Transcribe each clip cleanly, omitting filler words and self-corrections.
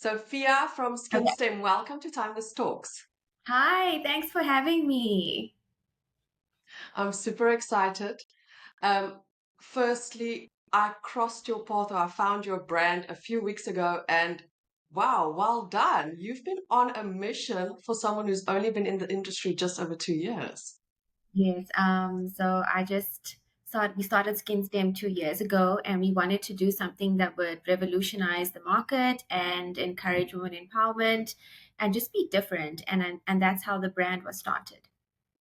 Sophia from Okay. SkinStem, welcome to Timeless Talks. Hi, thanks for having me. I'm super excited. Um, Firstly, I crossed your path or I found your brand a few weeks ago and wow, well done. You've been on a mission for someone who's only been in the industry just over 2 years. Yes, so we started SkinStem 2 years ago, and we wanted to do something that would revolutionize the market and encourage women empowerment and just be different. And that's how the brand was started.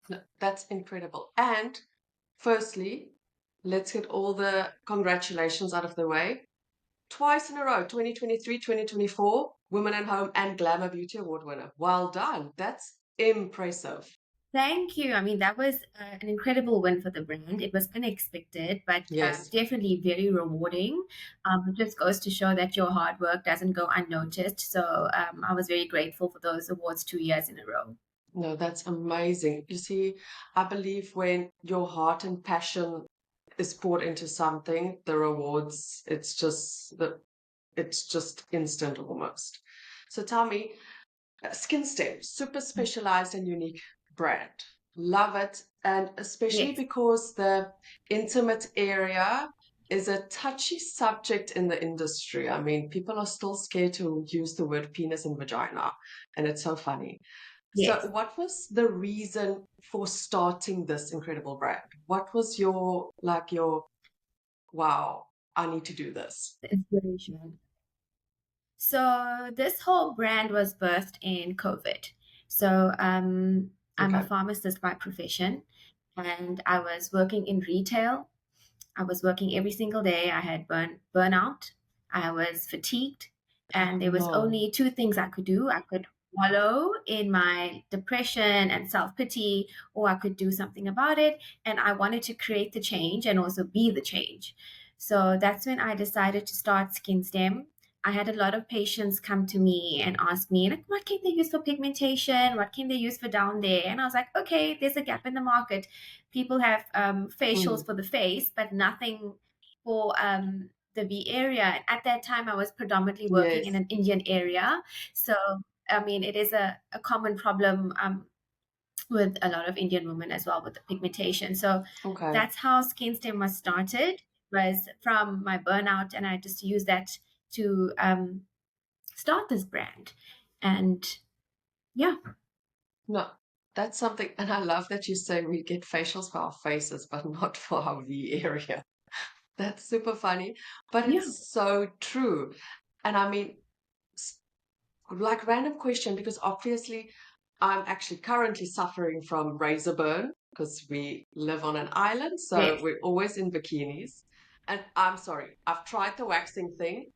No, that's incredible. And firstly, let's get all the congratulations out of the way. Twice in a row, 2023, 2024, Women at Home and Glamour Beauty Award winner. Well done. That's impressive. Thank you. I mean, that was an incredible win for the brand. It was unexpected, but Yes. definitely very rewarding. It just goes to show that your hard work doesn't go unnoticed. So I was very grateful for those awards 2 years in a row. No, that's amazing. You see, I believe when your heart and passion is poured into something, the rewards, it's just instant almost. So tell me, SkinStep, super specialized and unique brand. Love it. And especially Yes. because the intimate area is a touchy subject in the industry. I mean, people are still scared to use the word penis and vagina, and it's so funny. So, Yes. what was the reason for starting this incredible brand? What was wow, I need to do this? The inspiration. So this whole brand was birthed in COVID. So I'm a Okay. pharmacist by profession, and I was working in retail. I was working every single day. I had burnout. I was fatigued, and there was No. only two things I could do. I could wallow in my depression and self-pity, or I could do something about it. And I wanted to create the change and also be the change. So that's when I decided to start SkinStem. I had a lot of patients come to me and ask me, like, what can they use for pigmentation? What can they use for down there? And I was like, okay, there's a gap in the market. People have Mm, facials for the face, but nothing for the V area. At that time, I was predominantly working in yes. an Indian area. So, I mean, it is a common problem with a lot of Indian women as well with the pigmentation. So Okay. that's how SkinStem was started, was from my burnout. And I just used that to start this brand. And yeah, No, that's something, and I love that you say we get facials for our faces, but not for our V area. That's super funny, but yeah, it's so true. And I mean, s- like random question, because obviously I'm actually currently suffering from razor burn because we live on an island, so yes. we're always in bikinis. And I'm sorry, I've tried the waxing thing.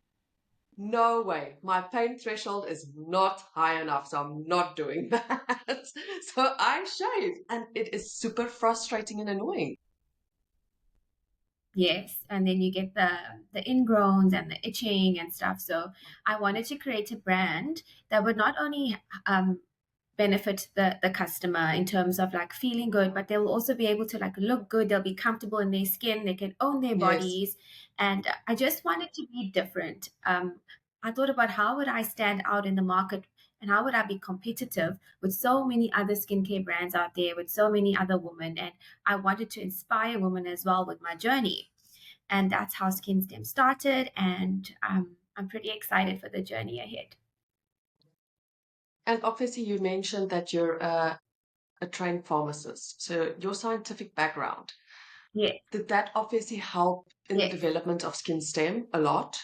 No way. My pain threshold is not high enough, so I'm not doing that. So I shave, and it is super frustrating and annoying. Yes, and then you get the ingrowns and the itching and stuff. So I wanted to create a brand that would not only benefit the customer in terms of like feeling good, but they will also be able to like look good. They'll be comfortable in their skin. They can own their Yes, bodies, and I just wanted to be different. I thought about how would I stand out in the market. And how would I be competitive with so many other skincare brands out there, with so many other women? And I wanted to inspire women as well with my journey. And that's how SkinStem started. And I'm pretty excited for the journey ahead. and obviously you mentioned that you're a trained pharmacist. So your scientific background, Yes, did that obviously help in the yes. development of SkinStem a lot?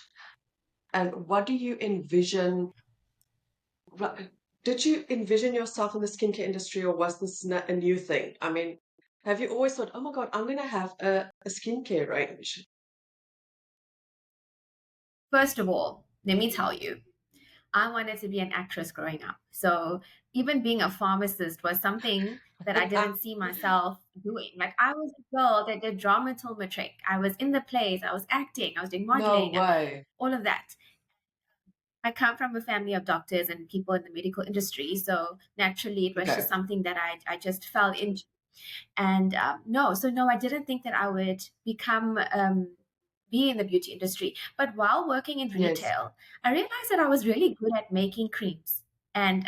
And what do you envision? Did you envision yourself in the skincare industry, or was this a new thing? I mean, have you always thought, oh my God, I'm going to have a skincare range? First of all, let me tell you, I wanted to be an actress growing up. So even being a pharmacist was something that I didn't see myself doing. Like I was a girl that did drama till matric. I was in the plays, I was acting, I was doing No modeling, way. all of that. I come from a family of doctors and people in the medical industry. So naturally, it was just Okay. something that I just fell into. And no, I didn't think that I would become be in the beauty industry. But while working in Yes. retail, I realized that I was really good at making creams and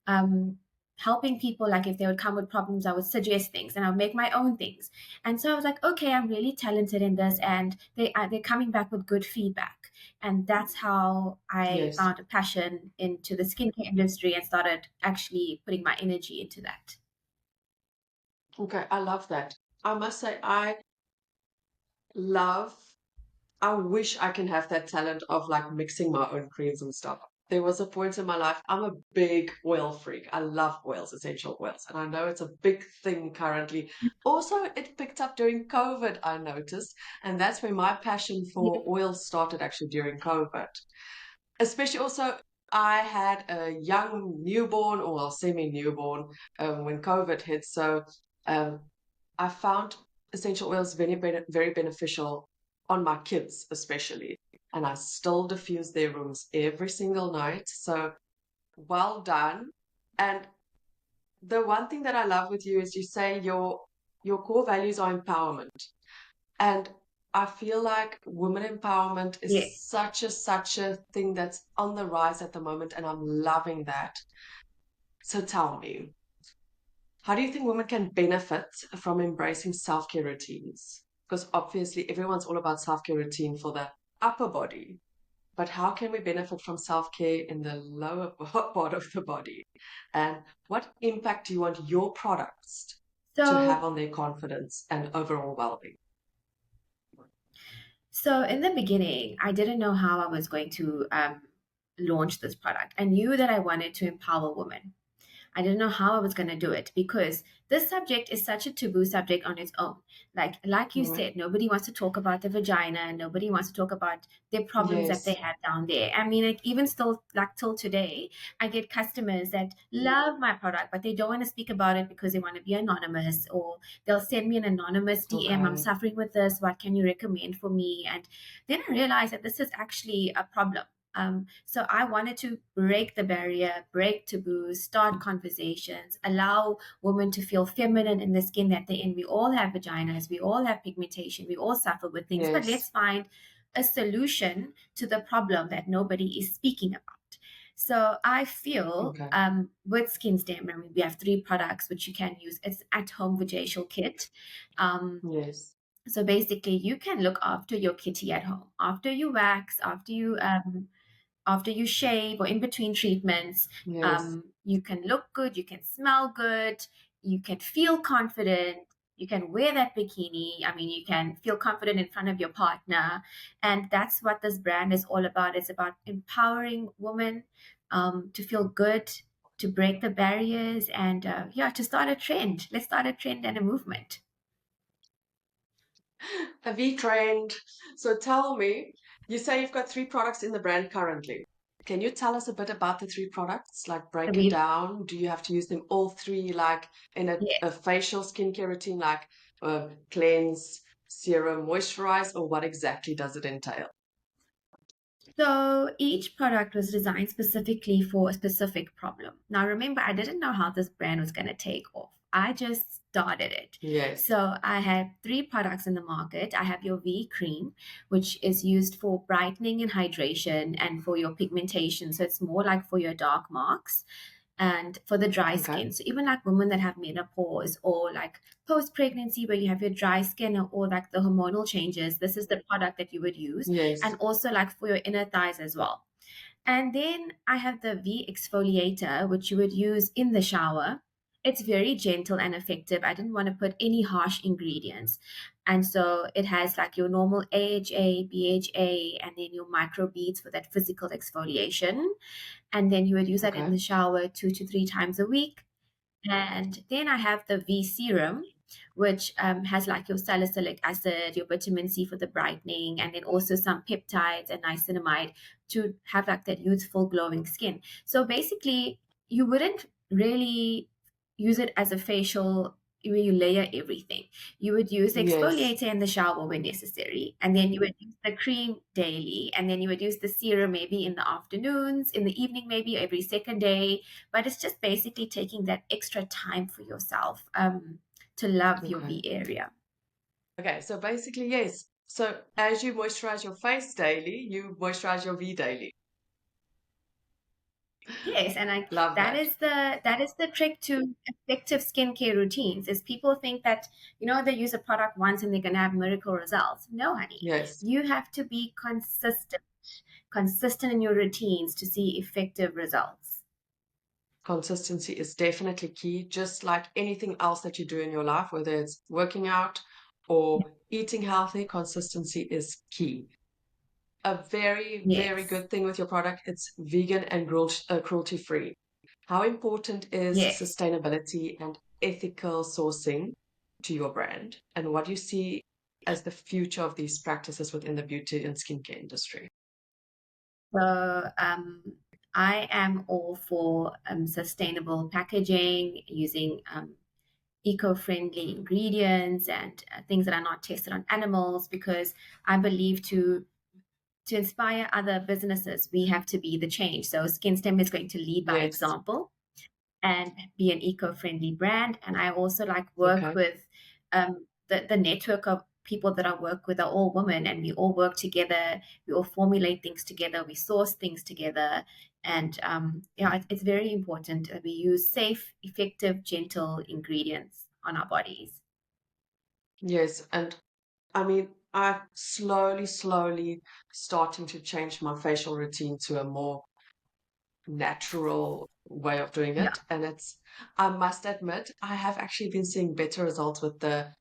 um, helping people. Like if they would come with problems, I would suggest things and I would make my own things. And so I was like, okay, I'm really talented in this, and they're coming back with good feedback. And that's how I Yes. found a passion into the skincare industry and started actually putting my energy into that. Okay, I love that. I must say, love, I wish I can have that talent of like mixing my own creams and stuff. There was a point in my life, I'm a big oil freak. I love oils, essential oils. And I know it's a big thing currently. Also, it picked up during COVID, I noticed. And that's where my passion for Yeah. oils started actually during COVID. Especially also, I had a young newborn or well, semi-newborn when COVID hit. So um, I found essential oils very beneficial on my kids, especially. And I still diffuse their rooms every single night. So well done. And the one thing that I love with you is you say your core values are empowerment. And I feel like women empowerment is Yeah. such a thing that's on the rise at the moment, and I'm loving that. So tell me, how do you think women can benefit from embracing self-care routines? Because obviously everyone's all about self-care routine for the upper body, but how can we benefit from self-care in the lower part of the body? And what impact do you want your products to have So on their confidence and overall well-being? So in the beginning, I didn't know how I was going to launch this product. I knew that I wanted to empower women. I didn't know how I was going to do it because this subject is such a taboo subject on its own. Like you Right? said, nobody wants to talk about the vagina, and nobody wants to talk about their problems that they Yes. have down there. I mean, like, even still, like till today, I get customers that love my product, but they don't want to speak about it because they want to be anonymous, or they'll send me an anonymous DM. I'm Okay. suffering with this. What can you recommend for me? And then I realized that this is actually a problem. So I wanted to break the barrier, break taboos, start conversations, allow women to feel feminine in the skin that they're in. We all have vaginas, we all have pigmentation, we all suffer with things, but let's Yes. find a solution to the problem that nobody is speaking about. So I feel Okay. with SkinStem, I mean, we have three products which you can use. It's at-home vajacial kit. Um, Yes. so basically, you can look after your kitty at home after you wax, after you shave or in between treatments. Yes. You can look good, you can smell good, you can feel confident, you can wear that bikini. I mean, you can feel confident in front of your partner. And that's what this brand is all about. It's about empowering women to feel good, to break the barriers, and yeah, to start a trend. Let's start a trend and a movement. Have you trained? So tell me, you say you've got three products in the brand currently. Can you tell us a bit about the three products? Like So break it we, down. Do you have to use them all three, like in yeah. a facial skincare routine, like cleanse, serum, moisturize, or what exactly does it entail? So each product was designed specifically for a specific problem. Now, remember, I didn't know how this brand was going to take off. I just started it. Yes. So I have three products in the market. I have your V cream, which is used for brightening and hydration and for your pigmentation. So it's more like for your dark marks and for the dry Okay. skin. So even like women that have menopause or like post pregnancy where you have your dry skin, or like the hormonal changes, this is the product that you would use. And Yes. also like for your inner thighs as well. And then I have the V exfoliator, which you would use in the shower. It's very gentle and effective. I didn't want to put any harsh ingredients. And so it has like your normal AHA, BHA, and then your micro beads for that physical exfoliation. And then you would use that in Okay. the shower 2 to 3 times a week. And then I have the V serum, which has like your salicylic acid, your vitamin C for the brightening, and then also some peptides and niacinamide to have like that youthful glowing skin. So basically, you wouldn't really use it as a facial where you layer everything. You would use the Yes. exfoliator in the shower when necessary, and then you would use the cream daily, and then you would use the serum maybe in the afternoons, in the evening, maybe every second day. But it's just basically taking that extra time for yourself to love your Okay. V area. Okay. So basically, yes. So as you moisturize your face daily, you moisturize your V daily. Yes, and Love that. that is the trick to effective skincare routines. Is people think that they use a product once and they're going to have miracle results. No, honey, Yes. you have to be consistent in your routines to see effective results. Consistency is definitely key, just like anything else that you do in your life, whether it's working out or eating healthy, consistency is key. A very, very Yes, good thing with your product, it's vegan and cruelty free. How important is yes. sustainability and ethical sourcing to your brand? And what do you see as the future of these practices within the beauty and skincare industry? So I am all for sustainable packaging using eco-friendly ingredients and things that are not tested on animals because I believe to inspire other businesses, we have to be the change. So SkinStem is going to lead by Yes. example and be an eco-friendly brand. And I also like work Okay. with the network of people that I work with are all women, and we all work together. We all formulate things together. We source things together, and yeah, it's very important that we use safe, effective, gentle ingredients on our bodies. Yes. And I mean, I'm slowly starting to change my facial routine to a more natural way of doing Yeah, it. And I must admit, I have actually been seeing better results with the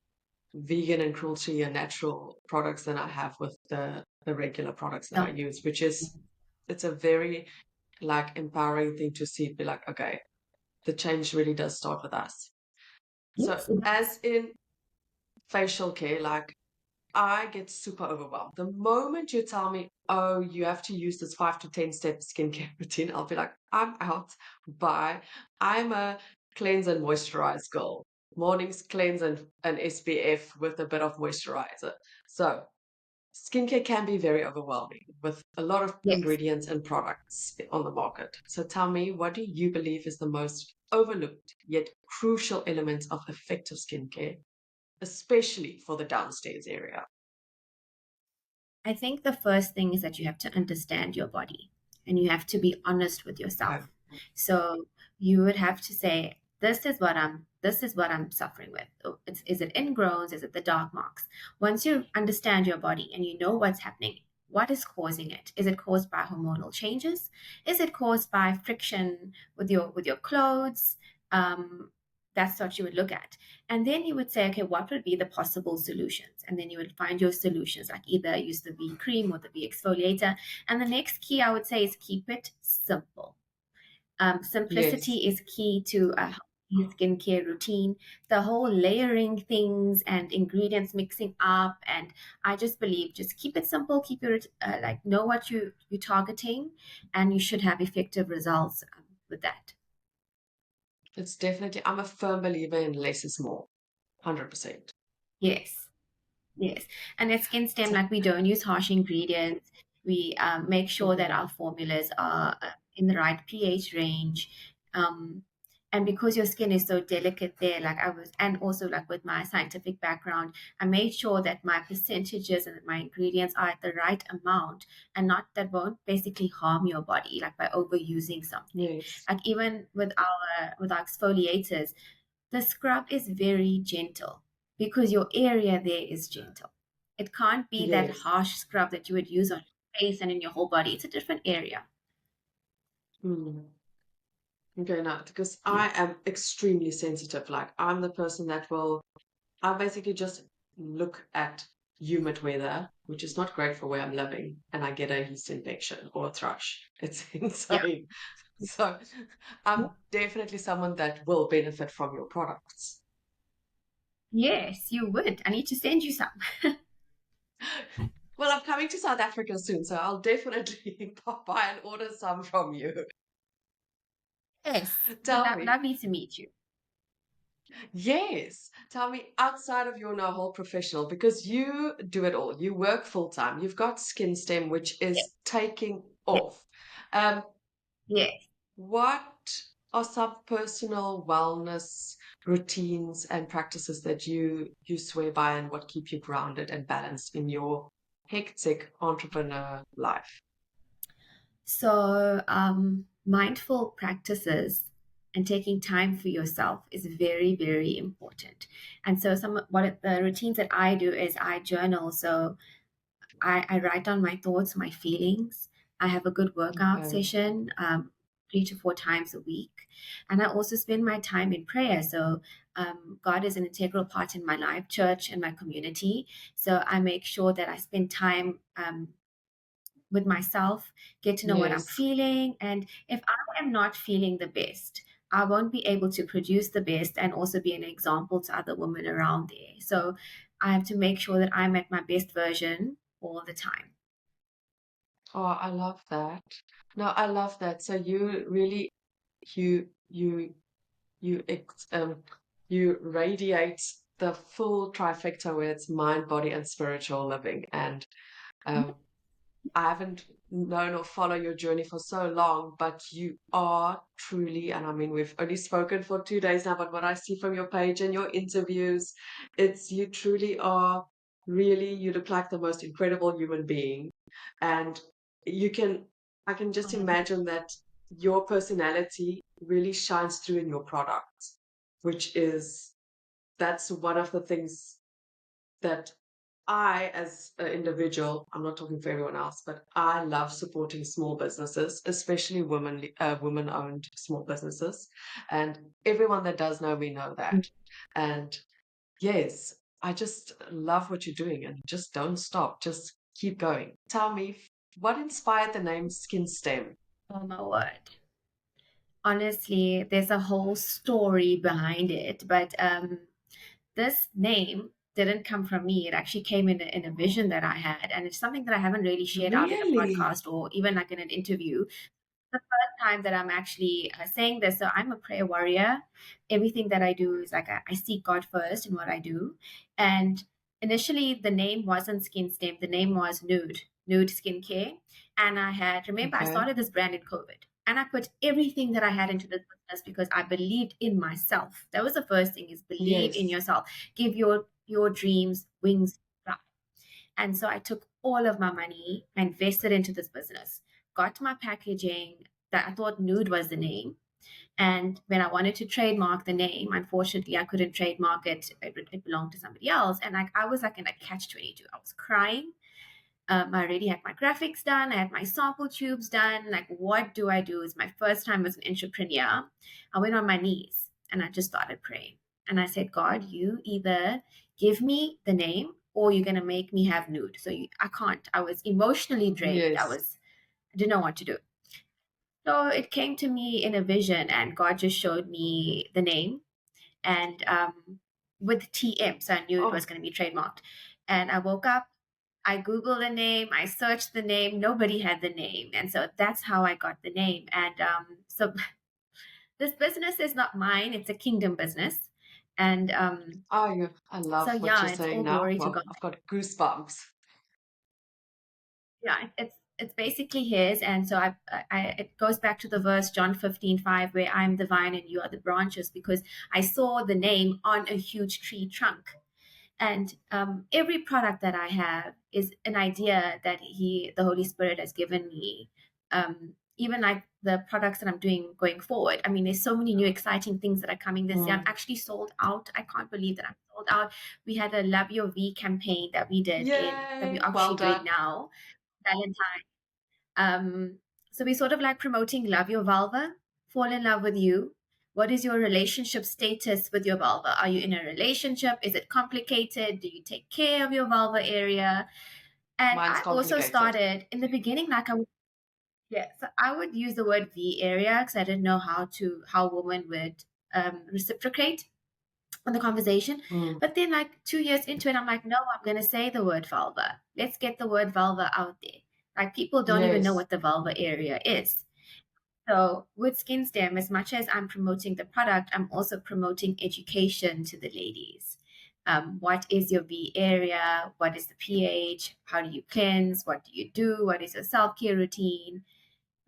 vegan and cruelty and natural products than I have with the regular products that yeah. I use, which is, it's a very like empowering thing to see, be like, okay, the change really does start with us. So Yes, it does. as in facial care, like I get super overwhelmed. The moment you tell me, oh, you have to use this 5 to 10 step skincare routine, I'll be like, I'm out. Bye. I'm a cleanse and moisturize girl. Mornings cleanse and SPF with a bit of moisturizer. So skincare can be very overwhelming with a lot of Yes. ingredients and products on the market. So tell me, what do you believe is the most overlooked yet crucial element of effective skincare, especially for the downstairs area? I think the first thing is that you have to understand your body and you have to be honest with Okay. yourself. So you would have to say, this is what I'm suffering with. Is it ingrowns? Is it the dark marks? Once you understand your body and you know what's happening, what is causing it? Is it caused by hormonal changes? Is it caused by friction with your clothes? Um, that's what you would look at. And then you would say, okay, what would be the possible solutions? And then you would find your solutions, like either use the V cream or the V exfoliator. And the next key I would say is keep it simple. Yes. Simplicity is key to a healthy skincare routine. The whole layering things and ingredients mixing up, and I just believe just keep it simple. Keep your like know what you're targeting, and you should have effective results with that. It's definitely, I'm a firm believer in less is more, 100%. Yes. Yes, and at SkinStem, So, like we don't use harsh ingredients. We make sure that mhm, our formulas are in the right pH range. Um, and because your skin is so delicate there, like I was, and also like with my scientific background, I made sure that my percentages and that my ingredients are at the right amount and not that won't basically harm your body, like by overusing something. yes, Like even with our exfoliators, the scrub is very gentle because your area there is gentle. It can't be that yes. harsh scrub that you would use on your face and in your whole body. It's a different area. Mm. Okay, now, because Yeah. I am extremely sensitive. Like, I'm the person that will, I basically just look at humid weather, which is not great for where I'm living, and I get a yeast infection or a thrush. It's Yeah. insane. So, I'm definitely someone that will benefit from your products. Yes, you would. I need to send you some. Well, I'm coming to South Africa soon, so I'll definitely pop by and order some from you. Yes. Tell me, Lovely to meet you. yes, tell me outside of your now whole professional, because you do it all. You work full time. You've got SkinStem, which Yes. is taking Yes. off. Um, Yes. what? are some personal wellness routines and practices that you swear by and what keep you grounded and balanced in your hectic entrepreneur life? So, mindful practices and taking time for yourself is very, very important. And so, the routines that I do is I journal. So, I write down my thoughts, my feelings. I have a good workout Okay. session 3 to 4 times a week. And I also spend my time in prayer. So, God is an integral part in my life, church, and my community. So, I make sure that I spend time with myself, get to know what I'm Yes. feeling. And if I am not feeling the best, I won't be able to produce the best and also be an example to other women around there. So I have to make sure that I'm at my best version all the time. Oh, I love that. No, I love that. So you really you you you ex you radiate the full trifecta where it's mind, body, and spiritual living. And um I haven't known or follow your journey for so long, but you are truly, and I mean, we've only spoken for 2 days now, but what I see from your page and your interviews, it's you truly are really, you look like the most incredible human being. And you can, I can just Um, imagine that your personality really shines through in your product, which is, that's one of the things that I, as an individual, I'm not talking for everyone else, but I love supporting small businesses, especially women-owned small businesses. And everyone that does know me know that. And yes, I just love what you're doing and just don't stop. Just keep going. Tell me, what inspired the name SkinStem? oh my word. Honestly, there's a whole story behind it, but this name didn't come from me. It actually came in a vision that I had, and it's something that I haven't really shared out in a Really? podcast or even like in an interview. The first time that I'm actually saying this. So I'm a prayer warrior. Everything that I do is like I seek God first in what I do. And initially, the name wasn't Skin Stem. The name was Nude Skincare. And remember, I Okay. started this brand in COVID. And I put everything that I had into this business because I believed in myself. That was the first thing: is believe in Yes. yourself. Give your dreams wings. And so I took all of my money, I invested into this business, got my packaging that I thought Nude was the name. And when I wanted to trademark the name, unfortunately, I couldn't trademark it. It belonged to somebody else. And I was like in a catch 22. I was crying. I already had my graphics done. I had my sample tubes done. Like, what do I do? It's my first time as an entrepreneur. I went on my knees and I just started praying. And I said, God, you either give me the name or you're going to make me have Nude. I can't. I was emotionally drained. Yes. I didn't know what to do. So it came to me in a vision, and God just showed me the name and with TM. So I knew it was Oh, going to be trademarked. And I woke up, I Googled the name, I searched the name, nobody had the name. And so that's how I got the name. And so this business is not mine, it's a kingdom business. And oh, yeah. I so, love what you're yeah, it's saying all now. glory to Well, God. I've got goosebumps. Yeah, it's basically his. And so it goes back to the verse John 15:5, where I'm the vine and you are the branches, because I saw the name on a huge tree trunk. And every product that I have is an idea that the Holy Spirit has given me. Even like the products that I'm doing going forward. I mean, there's so many new exciting things that are coming this year. I'm Mm. actually sold out. I can't believe that I'm sold out. We had a Love Your V campaign that we're Yay. Well actually doing done. now, Valentine. Um, so we sort of like promoting Love Your Vulva, fall in love with you. What is your relationship status with your vulva? Are you in a relationship? Is it complicated? Do you take care of your vulva area? And Mine's I also complicated. started in the beginning, so I would use the word V area because I didn't know how women would reciprocate on the conversation. Mm. But then, like 2 years into it, I'm like, no, I'm going to say the word vulva. Let's get the word vulva out there. Like, people don't even know Yes. what the vulva area is. So, with SkinStem, as much as I'm promoting the product, I'm also promoting education to the ladies. What is your V area? What is the pH? How do you cleanse? What do you do? What is your self care routine?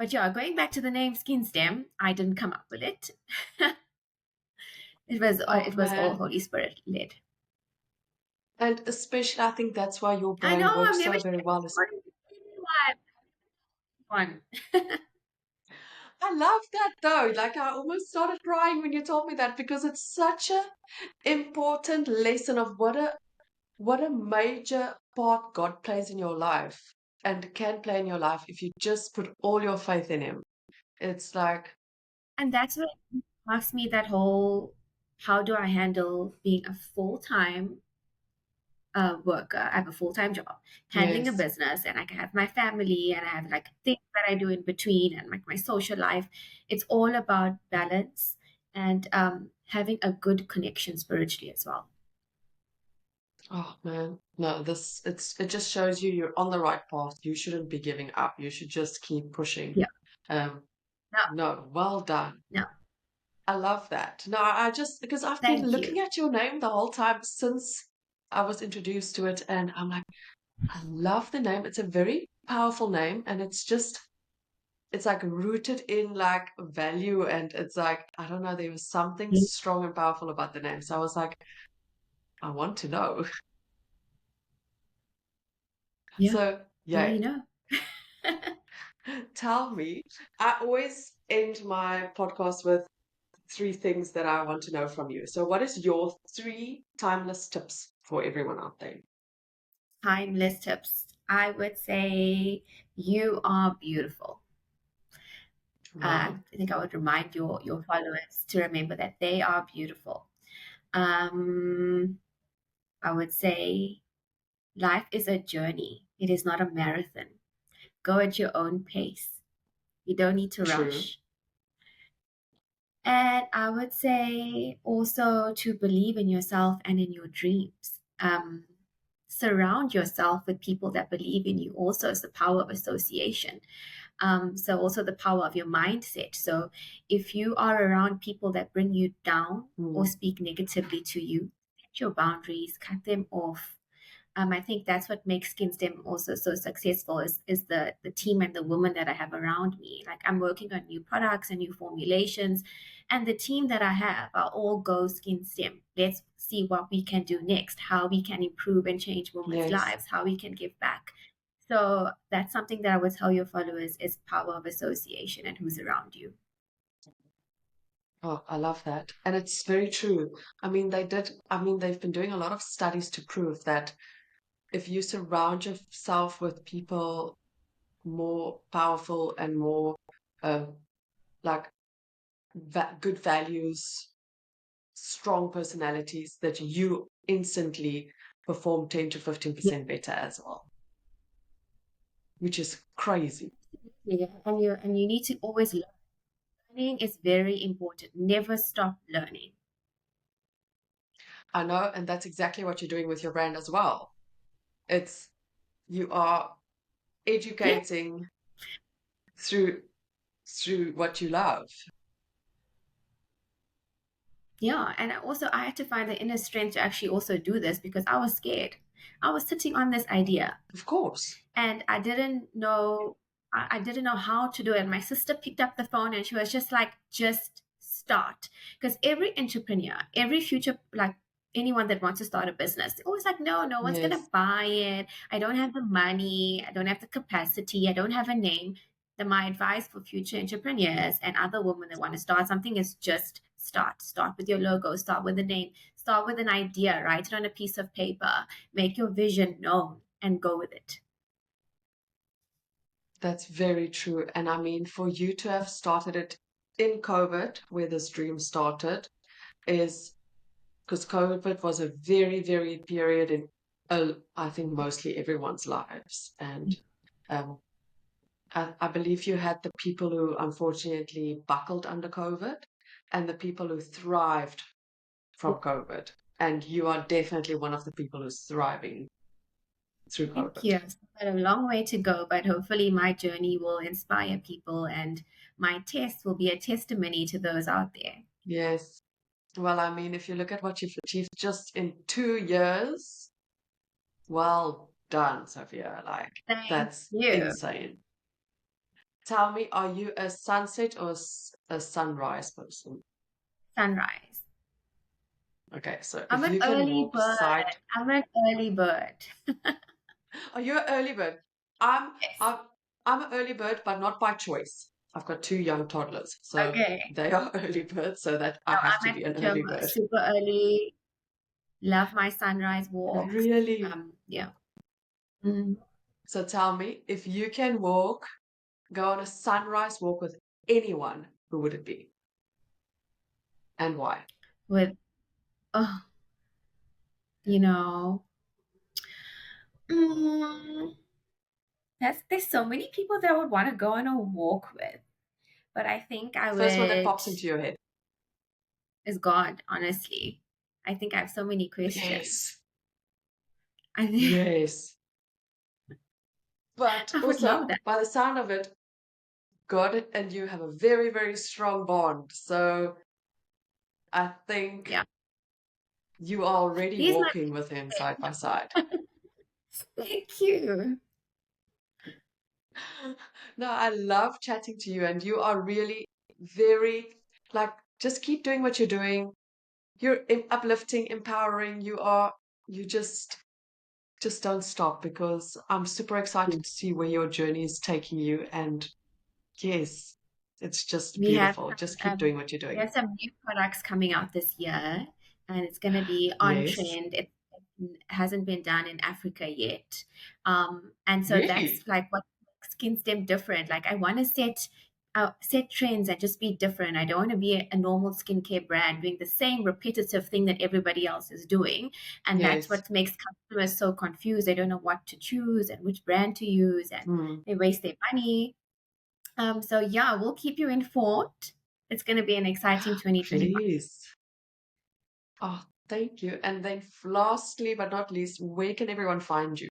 But yeah, going back to the name SkinStem, I didn't come up with it. Oh it was all man. Holy Spirit led. And especially, I think that's why your I know brand I've works never so very shared well. this story with anyone. I love that though. Like I almost started crying when you told me that because it's such a important lesson of what a major part God plays in your life and can play in your life if you just put all your faith in Him. It's like, And that's what asked me that whole, how do I handle being a full-time worker? I have a full-time job, handling a yes. business, and I can have my family, and I have like things that I do in between, and like my social life. It's all about balance and having a good connection spiritually as well. Oh man, no, it just shows you you're on the right path. You shouldn't be giving up. You should just keep pushing. Yeah. Um, No, no, well done. no. I love that. No, I just because I've been Thank looking you. at your name the whole time since I was introduced to it, and I'm like, I love the name. It's a very powerful name, and it's like rooted in like value, and it's like I don't know, there was something strong and powerful about the name. So I was like, I want to know. Yeah. So Now yeah, you know. tell me. I always end my podcast with three things that I want to know from you. So, what is your three timeless tips for everyone out there? Timeless tips. I would say you are beautiful. Wow, I think I would remind your followers to remember that they are beautiful. Um, I would say life is a journey. It is not a marathon. Go at your own pace. You don't need to true. rush. And I would say also to believe in yourself and in your dreams. Surround yourself with people that believe in you. Also, is the power of association. So also the power of your mindset. So if you are around people that bring you down or Mm, speak negatively to you, set your boundaries, cut them off. I think that's what makes SkinStem also so successful is the team and the women that I have around me. Like I'm working on new products and new formulations, and the team that I have are all go SkinStem. Let's see what we can do next, how we can improve and change women's yes. lives, how we can give back. So that's something that I would tell your followers is power of association and who's around you. Oh, I love that. And it's very true. I mean, they've been doing a lot of studies to prove that if you surround yourself with people more powerful and more uh, like good values, strong personalities, that you instantly perform 10 to Yeah. 15% better as well, which is crazy. Yeah. And you need to always learn. Learning is very important. Never stop learning. I know, and that's exactly what you're doing with your brand as well. It's you are Yeah. educating through what you love. Yeah. And I had to find the inner strength to actually also do this because I was scared. I was sitting on this idea Of course. and I didn't know how to do it. My sister picked up the phone and she was just like, just start. Because every entrepreneur, every future, like anyone that wants to start a business, they're always like, no one's gonna Yes, buy it. I don't have the money, I don't have the capacity, I don't have a name. Then my advice for future entrepreneurs and other women that want to start something is just start. Start with your logo, start with a name, start with an idea, write it on a piece of paper, make your vision known and go with it. that's very true. And I mean, for you to have started it in COVID, where this dream started, is because COVID was a very, very period in, I think, mostly everyone's lives. And um, I believe you had the people who unfortunately buckled under COVID and the people who thrived from COVID. And you are definitely one of the people who's thriving through Thank COVID. you. I've got a long way to go, but hopefully my journey will inspire people and my test will be a testimony to those out there. Yes. Well, I mean, if you look at what you've achieved just in 2 years, well done, Sophia. Like, Thank that's you. insane. tell me, are you a sunset or a sunrise person? Sunrise. Okay, so I'm if an you can early walk bird. side, I'm an early bird. are you an early bird? I'm Yes. I'm I'm an early bird, but not by choice. I've got two young toddlers, so Okay. they are early birds, so that I No, have I'm to be an actually early bird. super early. Love my sunrise walks. Really? Yeah. Mm. So tell me, if you can go on a sunrise walk with anyone, who would it be and why? With, oh, you know, mm, there's so many people that I would want to go on a walk with, but I think I First one that would pops into your head. is God, honestly. I think I have so many questions. Yes. I think Yes. But I would love also, that. by the sound of it, God and you have a very, very strong bond. So I think Yeah. you are already He's my walking with him side by friend. side. Thank you. No, I love chatting to you, and you are really very, like, just keep doing what you're doing. You're uplifting, empowering. You just don't stop, because I'm super excited to see where your journey is taking you. And yes, it's just We have beautiful. Just some keep doing what you're we doing. have some new products coming out this year, and it's going to be on Yes. trend. It hasn't been done in Africa yet, and so Really? that's like what makes SkinStem different. Like I want to set trends and just be different. I don't want to be a normal skincare brand doing the same repetitive thing that everybody else is doing, and that's Yes. what makes customers so confused. They don't know what to choose and which brand to use, and Mm, they waste their money. So yeah, we'll keep you informed. It's going to be an exciting 2025. please. Oh, thank you. And then lastly, but not least, where can everyone find you?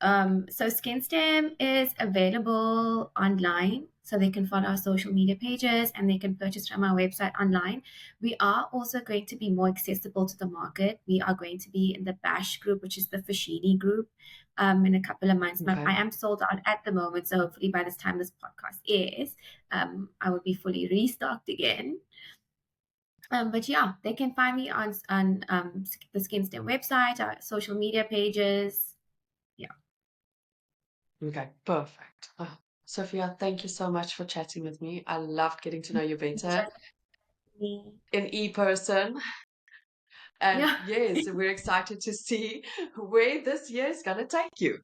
So SkinStem is available online, so they can follow our social media pages and they can purchase from our website online. We are also going to be more accessible to the market. We are going to be in the Bash group, which is the Fashini group, in a couple of months. Okay. I am sold out at the moment, so hopefully by this time this podcast airs, I will be fully restocked again. But yeah, they can find me on the SkinStem website, our social media pages. Yeah. Okay. Perfect. Oh, Sophia, thank you so much for chatting with me. I loved getting to know you better in e-person. And Yeah. yes, we're excited to see where this year is going to take you.